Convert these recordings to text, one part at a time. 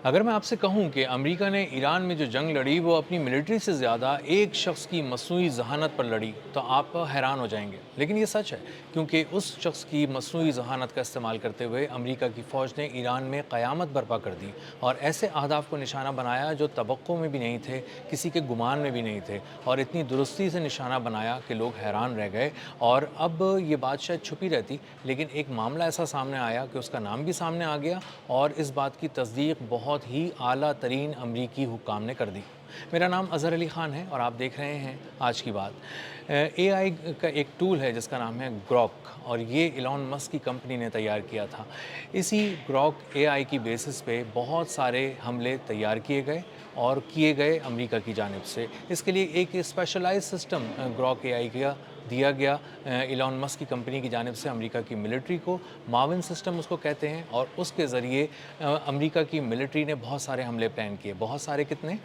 اگر میں آپ سے کہوں کہ امریکہ نے ایران میں جو جنگ لڑی وہ اپنی ملٹری سے زیادہ ایک شخص کی مصنوعی ذہانت پر لڑی تو آپ حیران ہو جائیں گے، لیکن یہ سچ ہے کیونکہ اس شخص کی مصنوعی ذہانت کا استعمال کرتے ہوئے امریکہ کی فوج نے ایران میں قیامت برپا کر دی اور ایسے اہداف کو نشانہ بنایا جو توقع میں بھی نہیں تھے، کسی کے گمان میں بھی نہیں تھے، اور اتنی درستی سے نشانہ بنایا کہ لوگ حیران رہ گئے۔ اور اب یہ بات شاید چھپی رہتی، لیکن ایک معاملہ ایسا سامنے آیا کہ اس کا نام بھی سامنے آ گیا اور اس بات کی تصدیق بہت ہی اعلیٰ ترین امریکی حکام نے کر دی۔ میرا نام اظہر علی خان ہے اور آپ دیکھ رہے ہیں آج کی بات۔ اے آئی کا ایک ٹول ہے جس کا نام ہے گروک، اور یہ ایلون مسک کی کمپنی نے تیار کیا تھا۔ اسی گروک اے آئی کی بیسس پہ بہت سارے حملے تیار کیے گئے اور کیے گئے امریکہ کی جانب سے۔ اس کے لیے ایک اسپیشلائز سسٹم گروک اے آئی کا دیا گیا ایلون مسک کی کمپنی کی جانب سے امریکہ کی ملٹری کو۔ معاون سسٹم اس کو کہتے ہیں، اور اس کے ذریعے امریکہ کی ملٹری نے بہت سارے حملے پلان کیے۔ بہت سارے کتنے؟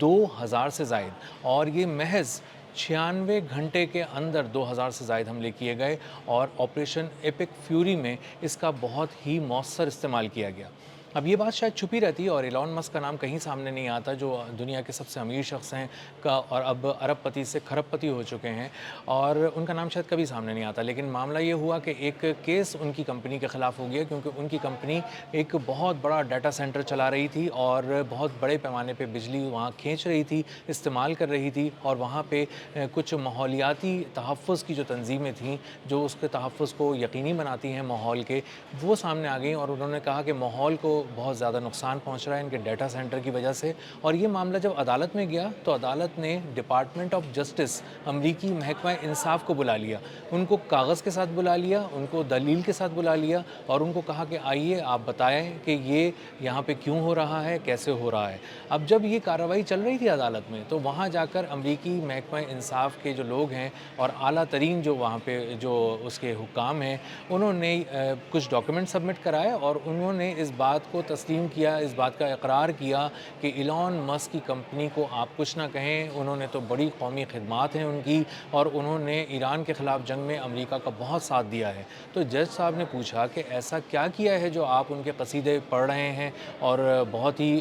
2000 سے زائد، اور یہ محض 96 گھنٹے کے اندر 2000 سے زائد حملے کیے گئے، اور آپریشن ایپک فیوری میں اس کا بہت ہی مؤثر استعمال کیا گیا۔ اب یہ بات شاید چھپی رہتی ہے اور ایلون مسک کا نام کہیں سامنے نہیں آتا، جو دنیا کے سب سے امیر شخص ہیں اور اب ارب پتی سے کھرب پتی ہو چکے ہیں، اور ان کا نام شاید کبھی سامنے نہیں آتا۔ لیکن معاملہ یہ ہوا کہ ایک کیس ان کی کمپنی کے خلاف ہو گیا، کیونکہ ان کی کمپنی ایک بہت بڑا ڈیٹا سینٹر چلا رہی تھی اور بہت بڑے پیمانے پہ بجلی وہاں کھینچ رہی تھی، استعمال کر رہی تھی، اور وہاں پہ کچھ ماحولیاتی تحفظ کی جو تنظیمیں تھیں جو اس کے تحفظ کو یقینی بناتی ہیں ماحول کے، وہ سامنے آ گئیں اور انہوں نے کہا کہ ماحول کو بہت زیادہ نقصان پہنچ رہا ہے ان کے ڈیٹا سینٹر کی وجہ سے۔ اور یہ معاملہ جب عدالت میں گیا تو عدالت نے ڈپارٹمنٹ آف جسٹس، امریکی محکمہ انصاف کو بلا لیا، ان کو کاغذ کے ساتھ بلا لیا، ان کو دلیل کے ساتھ بلا لیا، اور ان کو کہا کہ آئیے آپ بتائیں کہ یہ یہاں پہ کیوں ہو رہا ہے، کیسے ہو رہا ہے۔ اب جب یہ کارروائی چل رہی تھی عدالت میں تو وہاں جا کر امریکی محکمہ انصاف کے جو لوگ ہیں اور اعلیٰ ترین جو وہاں پہ جو اس کے حکام ہیں، انہوں نے کچھ ڈاکیومنٹ سبمٹ کرائے اور انہوں نے اس بات کو تسلیم کیا، اس بات کا اقرار کیا کہ ایلون مسک کی کمپنی کو آپ کچھ نہ کہیں، انہوں نے تو بڑی قومی خدمات ہیں ان کی، اور انہوں نے ایران کے خلاف جنگ میں امریکہ کا بہت ساتھ دیا ہے۔ تو جج صاحب نے پوچھا کہ ایسا کیا کیا ہے جو آپ ان کے قصیدے پڑھ رہے ہیں اور بہت ہی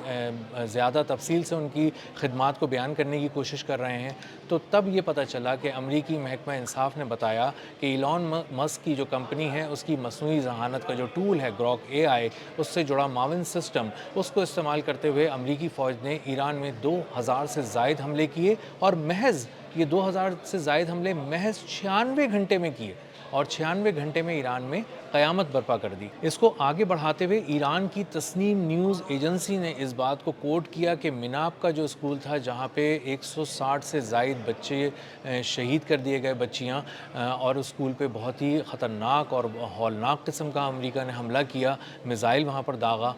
زیادہ تفصیل سے ان کی خدمات کو بیان کرنے کی کوشش کر رہے ہیں۔ تو تب یہ پتہ چلا کہ امریکی محکمہ انصاف نے بتایا کہ ایلون مسک کی جو کمپنی ہے اس کی مصنوعی ذہانت کا جو ٹول ہے گروک اے آئی، اس سے جڑا معاون سسٹم، اس کو استعمال کرتے ہوئے امریکی فوج نے ایران میں 2000 سے زائد حملے کیے، اور محض یہ 2000 سے زائد حملے محض 96 گھنٹے میں کیے، اور 96 گھنٹے میں ایران میں قیامت برپا کر دی۔ اس کو آگے بڑھاتے ہوئے ایران کی تسنیم نیوز ایجنسی نے اس بات کو کوٹ کیا کہ مناپ کا جو اسکول تھا جہاں پہ 160 سے زائد بچے شہید کر دیے گئے، بچیاں، اور اسکول پہ بہت ہی خطرناک اور ہولناک قسم کا امریکہ نے حملہ کیا، میزائل وہاں پر داغا،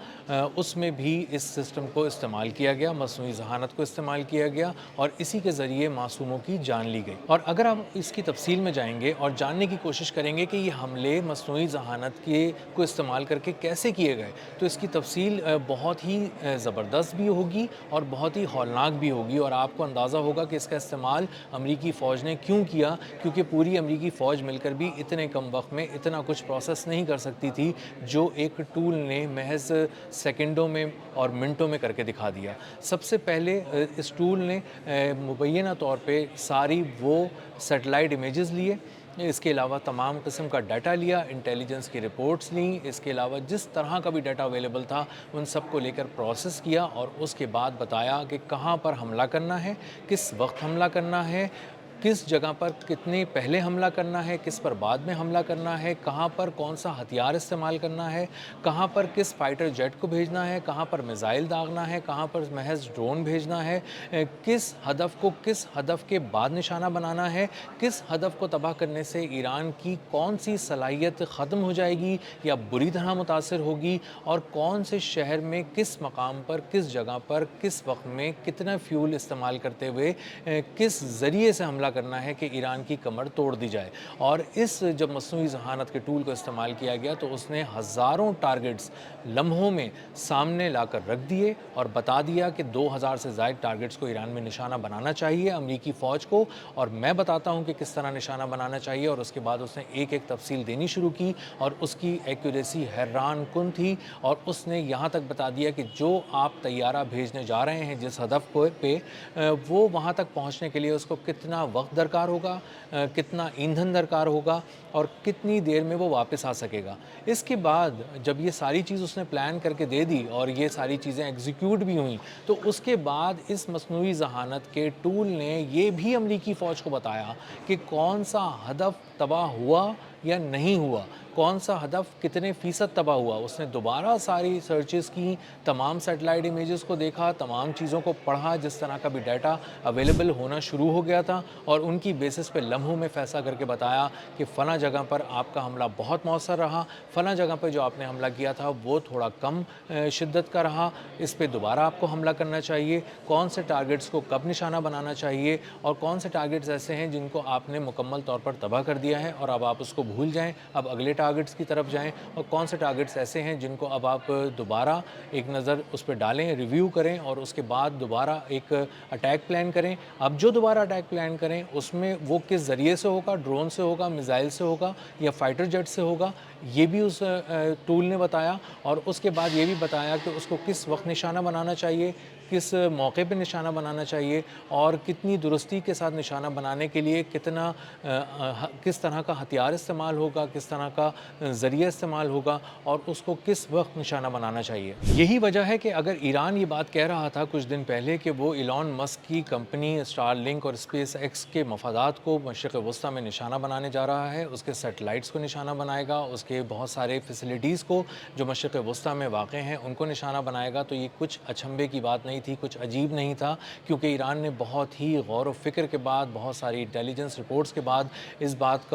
اس میں بھی اس سسٹم کو استعمال کیا گیا، مصنوعی ذہانت کو استعمال کیا گیا، اور اسی کے ذریعے معصوموں کی جان لی گئی۔ اور اگر آپ اس کی تفصیل میں جائیں گے اور جاننے کی کوشش کریں گے کہ یہ حملے مصنوعی ذہانت کو استعمال کر کے کیسے کیے گئے، تو اس کی تفصیل بہت ہی زبردست بھی ہوگی اور بہت ہی ہولناک بھی ہوگی، اور آپ کو اندازہ ہوگا کہ اس کا استعمال امریکی فوج نے کیوں کیا، کیونکہ پوری امریکی فوج مل کر بھی اتنے کم وقت میں اتنا کچھ پروسیس نہیں کر سکتی تھی جو ایک ٹول نے محض سیکنڈوں میں اور منٹوں میں کر کے دکھا دیا۔ سب سے پہلے اس ٹول نے مبینہ طور پہ ساری وہ سیٹلائٹ امیجز لیے، اس کے علاوہ تمام قسم کا ڈیٹا لیا، انٹیلیجنس کی رپورٹس لیں، اس کے علاوہ جس طرح کا بھی ڈیٹا اویلیبل تھا ان سب کو لے کر پروسیس کیا، اور اس کے بعد بتایا کہ کہاں پر حملہ کرنا ہے، کس وقت حملہ کرنا ہے، کس جگہ پر کتنے پہلے حملہ کرنا ہے، کس پر بعد میں حملہ کرنا ہے، کہاں پر کون سا ہتھیار استعمال کرنا ہے، کہاں پر کس فائٹر جیٹ کو بھیجنا ہے، کہاں پر میزائل داغنا ہے، کہاں پر محض ڈرون بھیجنا ہے، کس ہدف کو کس ہدف کے بعد نشانہ بنانا ہے، کس ہدف کو تباہ کرنے سے ایران کی کون سی صلاحیت ختم ہو جائے گی یا بری طرح متاثر ہوگی، اور کون سے شہر میں کس مقام پر کس جگہ پر کس وقت میں کتنا فیول استعمال کرتے ہوئے کس ذریعے سے حملہ کرنا ہے کہ ایران کی کمر توڑ دی جائے۔ اور اس جب مصنوعی ذہانت کے ٹول کو استعمال کیا گیا تو اس نے ہزاروں ٹارگٹس لمحوں میں سامنے لا کر رکھ دیے اور بتا دیا کہ 2000 سے زائد ٹارگٹس کو ایران میں نشانہ بنانا چاہیے امریکی فوج کو، اور میں بتاتا ہوں کہ کس طرح نشانہ بنانا چاہیے۔ اور اس کے بعد اس نے ایک ایک تفصیل دینی شروع کی اور اس کی ایکوریسی حیران کن تھی، اور اس نے یہاں تک بتا دیا کہ جو آپ طیارہ بھیجنے جا رہے ہیں جس ہدف پہ وہ وہاں تک پہنچنے کے لیے اس کو کتنا وقت درکار ہوگا، کتنا ایندھن درکار ہوگا اور کتنی دیر میں وہ واپس آ سکے گا۔ اس کے بعد جب یہ ساری چیز اس نے پلان کر کے دے دی اور یہ ساری چیزیں ایگزیکیوٹ بھی ہوئیں، تو اس کے بعد اس مصنوعی ذہانت کے ٹول نے یہ بھی امریکی فوج کو بتایا کہ کون سا ہدف تباہ ہوا یا نہیں ہوا، کون سا ہدف کتنے فیصد تباہ ہوا۔ اس نے دوبارہ ساری سرچز کی، تمام سیٹلائٹ امیجز کو دیکھا، تمام چیزوں کو پڑھا، جس طرح کا بھی ڈیٹا اویلیبل ہونا شروع ہو گیا تھا، اور ان کی بیسس پہ لمحوں میں فیصلہ کر کے بتایا کہ فلاں جگہ پر آپ کا حملہ بہت مؤثر رہا، فلاں جگہ پہ جو آپ نے حملہ کیا تھا وہ تھوڑا کم شدت کا رہا، اس پہ دوبارہ آپ کو حملہ کرنا چاہیے، کون سے ٹارگٹس کو کب نشانہ بنانا چاہیے، اور کون سے ٹارگٹس ایسے ہیں جن کو آپ نے مکمل طور پر تباہ کر دیا ہے اور اب آپ اس کو بھول جائیں، اب اگلے ٹارگٹس کی طرف جائیں، اور کون سے ٹارگٹس ایسے ہیں جن کو اب آپ دوبارہ ایک نظر اس پہ ڈالیں، ریویو کریں، اور اس کے بعد دوبارہ ایک اٹیک پلان کریں۔ اب جو دوبارہ اٹیک پلان کریں اس میں وہ کس ذریعے سے ہوگا، ڈرون سے ہوگا، میزائل سے ہوگا یا فائٹر جیٹ سے ہوگا، یہ بھی اس ٹول نے بتایا، اور اس کے بعد یہ بھی بتایا کہ اس کو کس وقت نشانہ بنانا چاہیے، کس موقع پہ نشانہ بنانا چاہیے، اور کتنی درستی کے ساتھ نشانہ بنانے کے لیے کس طرح کا ہتھیار استعمال ہوگا، کس طرح کا ذریعہ استعمال ہوگا، اور اس کو کس وقت نشانہ بنانا چاہیے۔ یہی وجہ ہے کہ اگر ایران یہ بات کہہ رہا تھا کچھ دن پہلے کہ وہ ایلون مسک کی کمپنی اسٹار لنک اور اسپیس ایکس کے مفادات کو مشرق وسطیٰ میں نشانہ بنانے جا رہا ہے، اس کے سیٹلائٹس کو نشانہ بنائے گا، اس کے بہت سارے فیسلٹیز کو جو مشرق وسطیٰ میں واقع ہیں ان کو نشانہ بنائے گا، تو یہ کچھ اچنبھے کی بات نہیں تھی، کچھ عجیب نہیں تھا، کیونکہ ایران نے بہت ہی غور و فکر کے بعد، بہت ساری انٹیلیجنس رپورٹس کے بعد اس بات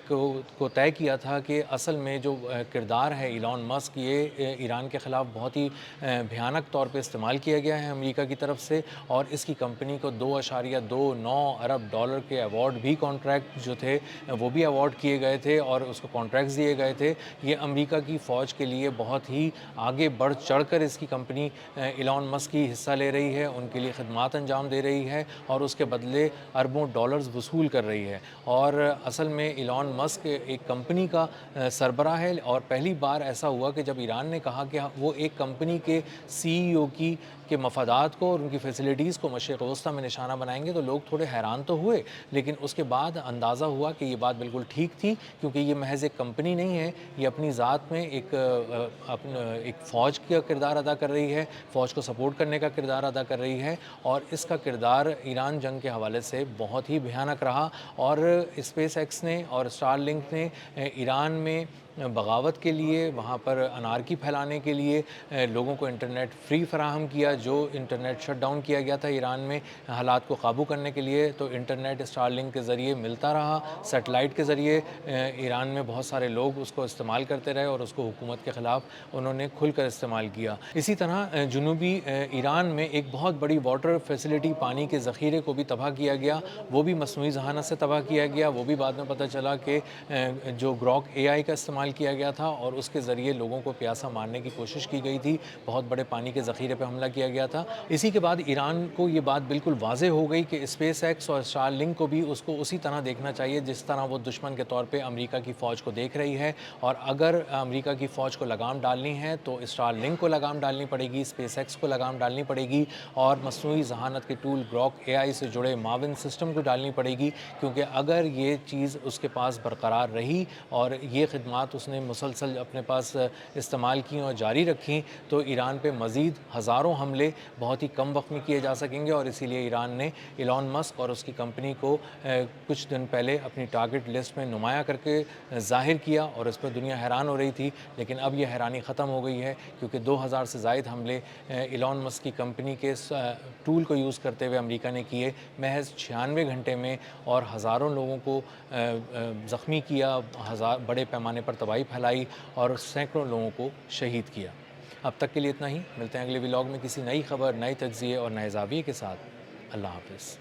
کو طے کیا تھا کہ اصل میں جو کردار ہے ایلون مسک، یہ ایران کے خلاف بہت ہی بھیانک طور پہ استعمال کیا گیا ہے امریکہ کی طرف سے، اور اس کی کمپنی کو 2.29 ارب ڈالر کے ایوارڈ بھی کانٹریکٹ جو تھے وہ بھی ایوارڈ کیے گئے تھے اور اس کو کانٹریکٹس دیے گئے تھے۔ یہ امریکہ کی فوج کے لیے بہت ہی آگے بڑھ چڑھ کر اس کی کمپنی ایلون مسک کی حصہ لے رہی ہے، ان کے لیے خدمات انجام دے رہی ہے اور اس کے بدلے اربوں ڈالرز وصول کر رہی ہے۔ اور اصل میں ایلون مسک ایک کمپنی کا سربراہ ہے، اور پہلی بار ایسا ہوا کہ جب ایران نے کہا کہ وہ ایک کمپنی کے سی ای او کے مفادات کو اور ان کی فیسلٹیز کو مشرق وسطیٰ میں نشانہ بنائیں گے، تو لوگ تھوڑے حیران تو ہوئے، لیکن اس کے بعد اندازہ ہوا کہ یہ بات بالکل ٹھیک تھی، کیونکہ یہ محض ایک کمپنی نہیں ہے، یہ اپنی ذات میں ایک فوج کا کردار ادا کر رہی ہے، فوج کو سپورٹ کرنے کا کردار ادا کر رہی ہے، اور اس کا کردار ایران جنگ کے حوالے سے بہت ہی بھیانک رہا۔ اور اسپیس ایکس نے اور اسٹار لنک نے ایران میں بغاوت کے لیے، وہاں پر انارکی پھیلانے کے لیے لوگوں کو انٹرنیٹ فری فراہم کیا، جو انٹرنیٹ شٹ ڈاؤن کیا گیا تھا ایران میں حالات کو قابو کرنے کے لیے، تو انٹرنیٹ اسٹار لنک کے ذریعے ملتا رہا، سیٹلائٹ کے ذریعے ایران میں بہت سارے لوگ اس کو استعمال کرتے رہے اور اس کو حکومت کے خلاف انہوں نے کھل کر استعمال کیا۔ اسی طرح جنوبی ایران میں ایک بہت بڑی واٹر فیسلٹی، پانی کے ذخیرے کو بھی تباہ کیا گیا، وہ بھی مصنوعی ذہانت سے تباہ کیا گیا، وہ بھی بعد میں پتہ چلا کہ جو گراک اے آئی کا استعمال کیا گیا تھا اور اس کے ذریعے لوگوں کو پیاسا مارنے کی کوشش کی گئی تھی، بہت بڑے پانی کے ذخیرے پہ حملہ کیا گیا تھا۔ اسی کے بعد ایران کو یہ بات بالکل واضح ہو گئی کہ اسپیس ایکس اور اسٹار لنک کو بھی اس کو اسی طرح دیکھنا چاہیے جس طرح وہ دشمن کے طور پہ امریکہ کی فوج کو دیکھ رہی ہے، اور اگر امریکہ کی فوج کو لگام ڈالنی ہے تو اسٹار لنک کو لگام ڈالنی پڑے گی، اسپیس ایکس کو لگام ڈالنی پڑے گی، اور مصنوعی ذہانت کے ٹول گراک اے آئی سے جڑے معاون سسٹم کو ڈالنی پڑے گی، کیونکہ اگر یہ چیز اس کے پاس برقرار رہی اور یہ خدمات اس نے مسلسل اپنے پاس استعمال کی اور جاری رکھیں، تو ایران پہ مزید ہزاروں حملے بہت ہی کم وقت میں کیے جا سکیں گے، اور اسی لیے ایران نے ایلون مسک اور اس کی کمپنی کو کچھ دن پہلے اپنی ٹارگٹ لسٹ میں نمایاں کر کے ظاہر کیا، اور اس پر دنیا حیران ہو رہی تھی، لیکن اب یہ حیرانی ختم ہو گئی ہے، کیونکہ 2000 سے زائد حملے ایلون مسک کی کمپنی کے ٹول کو یوز کرتے ہوئے امریکہ نے کیے محض 96 گھنٹے میں، اور ہزاروں لوگوں کو زخمی کیا، بڑے پیمانے پر تباہی پھیلائی اور سینکڑوں لوگوں کو شہید کیا۔ اب تک کے لیے اتنا ہی، ملتے ہیں اگلے ولاگ میں کسی نئی خبر، نئے تجزیے اور نئے زاویے کے ساتھ۔ اللہ حافظ۔